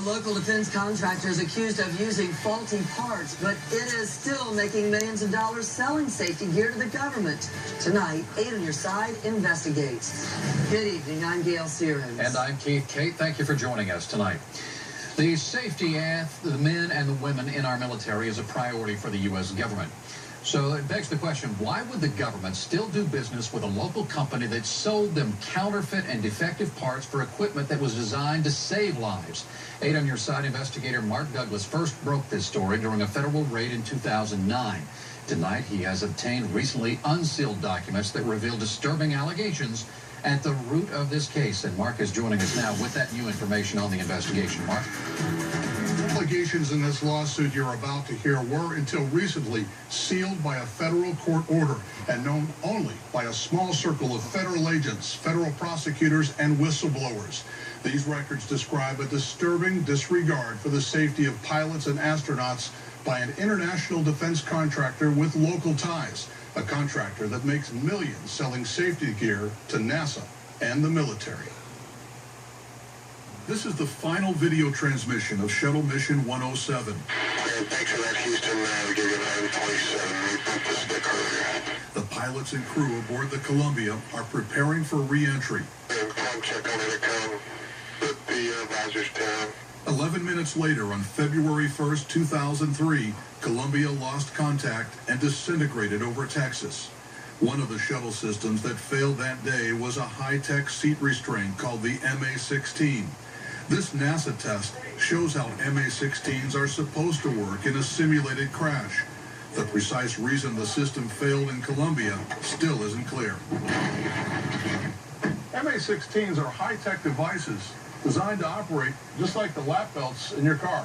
Local defense contractors accused of using faulty parts, but it is still making millions of dollars selling safety gear to the government. Tonight, 8 on Your Side investigates. Good evening, I'm Gail Searins. And I'm Keith Kate. Thank you for joining us tonight. The safety of the men and the women in our military is a priority for the U.S. government. So it begs the question, why would the government still do business with a local company that sold them counterfeit and defective parts for equipment that was designed to save lives? 8 on Your Side investigator Mark Douglas first broke this story during a federal raid in 2009. Tonight, he has obtained recently unsealed documents that reveal disturbing allegations at the root of this case. And Mark is joining us now with that new information on the investigation. Mark? Allegations in this lawsuit you're about to hear were, until recently, sealed by a federal court order and known only by a small circle of federal agents, federal prosecutors, and whistleblowers. These records describe a disturbing disregard for the safety of pilots and astronauts by an international defense contractor with local ties, a contractor that makes millions selling safety gear to NASA and the military. This is the final video transmission of Shuttle Mission 107. Thanks for that, Houston. We give you 927. We put the stick earlier. The pilots and crew aboard the Columbia are preparing for re-entry. Time check on intercom. Put the visors down. 11 minutes later, on February 1st, 2003, Columbia lost contact and disintegrated over Texas. One of the shuttle systems that failed that day was a high-tech seat restraint called the MA-16. This NASA test shows how MA-16s are supposed to work in a simulated crash. The precise reason the system failed in Columbia still isn't clear. MA-16s are high-tech devices designed to operate just like the lap belts in your car.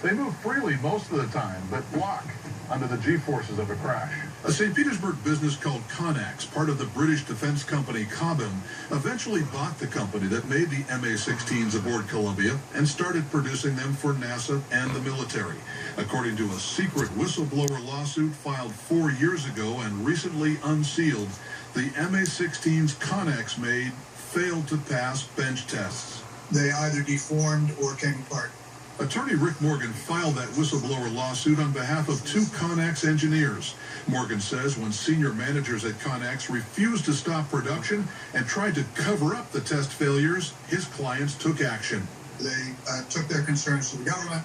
They move freely most of the time, but block under the G-forces of a crash. A St. Petersburg business called Connex, part of the British defense company Cobham, eventually bought the company that made the MA-16s aboard Columbia and started producing them for NASA and the military. According to a secret whistleblower lawsuit filed 4 years ago and recently unsealed, the MA-16s Connex made failed to pass bench tests. They either deformed or came apart. Attorney Rick Morgan filed that whistleblower lawsuit on behalf of 2 Connex engineers. Morgan says when senior managers at Connex refused to stop production and tried to cover up the test failures, his clients took action. They took their concerns to the government,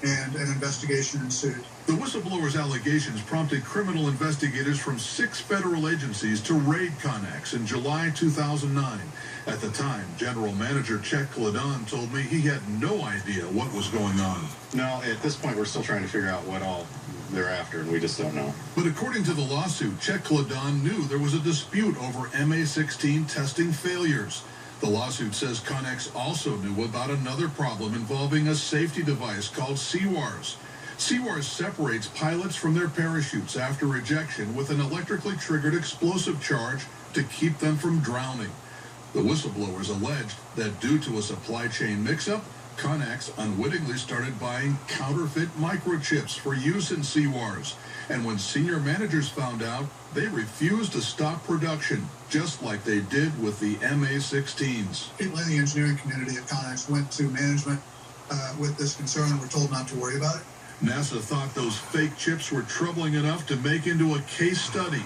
and an investigation ensued. The whistleblower's allegations prompted criminal investigators from 6 federal agencies to raid Connex in July 2009. At the time, General Manager Chet Cladon told me he had no idea what was going on. No, at this point, we're still trying to figure out what all they're after, and we just don't know. But according to the lawsuit, Chet Cladon knew there was a dispute over MA-16 testing failures. The lawsuit says Connex also knew about another problem involving a safety device called CWARS. CWARS separates pilots from their parachutes after ejection with an electrically triggered explosive charge to keep them from drowning. The whistleblowers alleged that due to a supply chain mix-up, Connex unwittingly started buying counterfeit microchips for use in CWARS. And when senior managers found out, they refused to stop production, just like they did with the MA-16s. People in the engineering community at Connex went to management with this concern and were told not to worry about it. NASA thought those fake chips were troubling enough to make into a case study.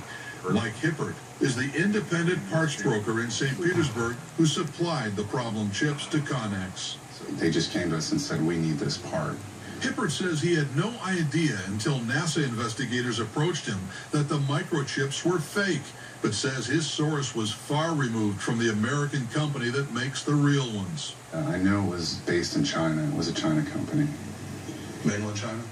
Mike Hippert is the independent parts broker in St. Petersburg who supplied the problem chips to Connex. They just came to us and said, we need this part. Hippert says he had no idea until NASA investigators approached him that the microchips were fake, but says his source was far removed from the American company that makes the real ones. I knew it was based in China. It was a China company. Mainland China?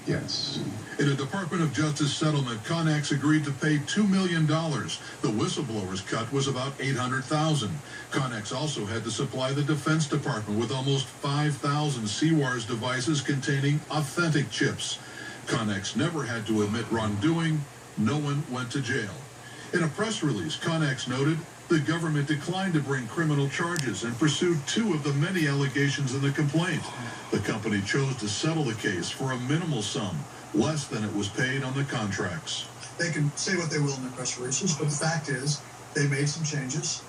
Yes. In a Department of Justice settlement, Connex agreed to pay $2 million. The whistleblower's cut was about $800,000. Connex also had to supply the Defense Department with almost 5,000 CWARS devices containing authentic chips. Connex never had to admit wrongdoing. No one went to jail. In a press release, Connex noted the government declined to bring criminal charges and pursued 2 of the many allegations in the complaint. The company chose to settle the case for a minimal sum, less than it was paid on the contracts. They can say what they will in their press releases, but the fact is they made some changes.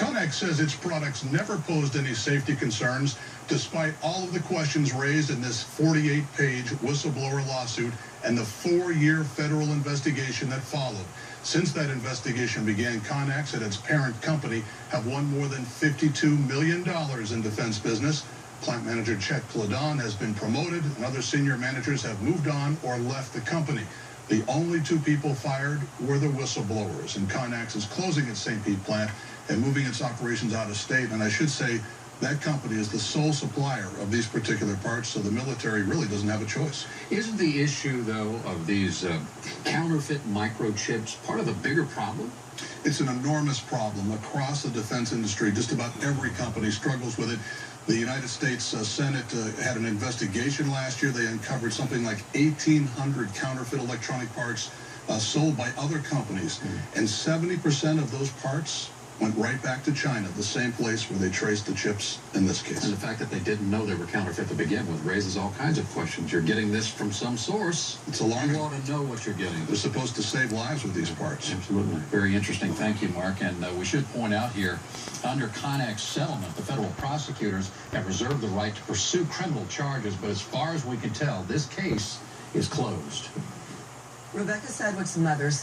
Connex says its products never posed any safety concerns, despite all of the questions raised in this 48-page whistleblower lawsuit and the 4-year federal investigation that followed. Since that investigation began, Connex and its parent company have won more than $52 million in defense business. Plant manager Chet Clodon has been promoted, and other senior managers have moved on or left the company. The only 2 people fired were the whistleblowers, and Connex is closing its St. Pete plant and moving its operations out of state. And I should say that company is the sole supplier of these particular parts, so the military really doesn't have a choice. Isn't the issue, though, of these counterfeit microchips part of a bigger problem? It's an enormous problem across the defense industry. Just about every company struggles with it. The United States Senate had an investigation last year. They uncovered something like 1,800 counterfeit electronic parts sold by other companies. And 70% of those parts went right back to China, the same place where they traced the chips in this case. And the fact that they didn't know they were counterfeit to begin with raises all kinds of questions. You're getting this from some source. It's alarming. You ought to know what you're getting. They're supposed to save lives with these parts. Absolutely. Very interesting. Thank you, Mark. And we should point out here, under Connex settlement, the federal prosecutors have reserved the right to pursue criminal charges, but as far as we can tell, this case is closed. Rebecca Sedgwick's mother said